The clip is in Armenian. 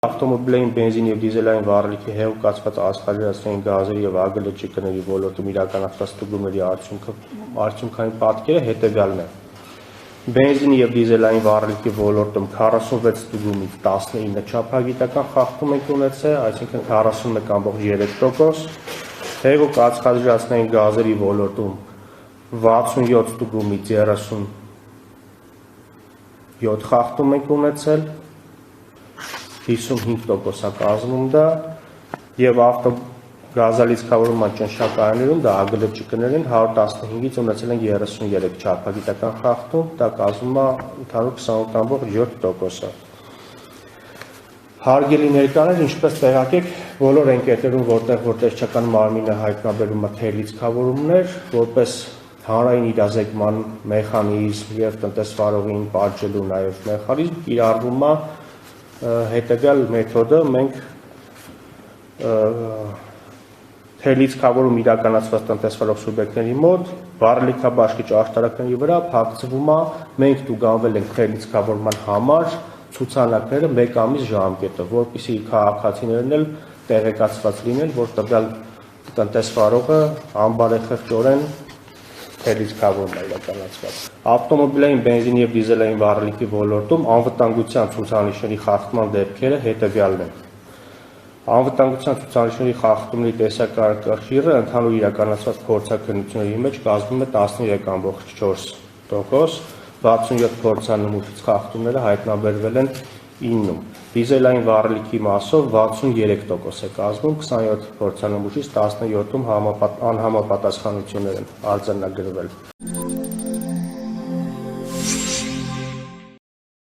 Ավտոմոբիլային բենզին և դիզելային վառելիքի հեղուկացված աստղալրացնային գազերի և ԱԳԼՃԿ-ների ոլորտում իրականացված ստուգումների արդյունքային պատկերը հետևյալն է. Բենզինի և դիզելային վառելիքի ոլորտում 46 ստուգումից 19 չափագիտական խախտում ենք ունեցել, այսինքն 41.3%, հեղուկ ածխաջրածնային գազերի ոլորտում 67 ստուգումից 37 խախտում ենք ունեցել, 55% կազմում դա, և ավտոգազալիցքավորման ճնշակարաններում դա ԱԳԼՃԿ-ներ են 115-ից ունեցել են 33 չափագիտական խախտում, դա կազմում է ընդհանուր 28.7%։ Հարգելի ներկաներ, ինչպես տեղյակ բոլոր ընկերներում, որտեղ տեսչական մարմինը հայտնաբերում է թերլիցքավորումներ, որպես հանրային իրազեկման մեխանիզմ և տնտեսվարողին պատժելու նաև մեխանիզմ կիրառվում է հետևյալ մեթոդը, մենք թերլիցքավորում իրականացված տնտեսվարող սուբյեկտների մոտ վառելիքաբաշխիչ աշտարակների վրա փակցվում է, մենք տուգանվել ենք թերլիցքավորման համար ցուցանակները 1 ամիս ժամկետը, որպեսզի քաղաքացիներն էլ տեղեկացված լինեն, որ տվյալ տնտեսվարողը անբարեխղճորեն թերլիցքավորում է իրականացված։ Ավտոմոբիլային բենզինի և դիզելային վառելիքի ոլորտում անվտանգության ցուցանիշների խախտման դեպքերը հետևյալն են։ Անվտանգության ցուցանիշների խախտումների տեսակարգը ընդհանուր իրականացված փորձաքննությունների մեջ կազմում է 13.4%, 67 փորձանմուշից խախտումները հայտնաբերվել են 9-ում, դիզելային վառելիքի մասով 63% է կազմում, 27 փորձանմուշից 17-ում անհամապատասխանություններ են արձանագրվել։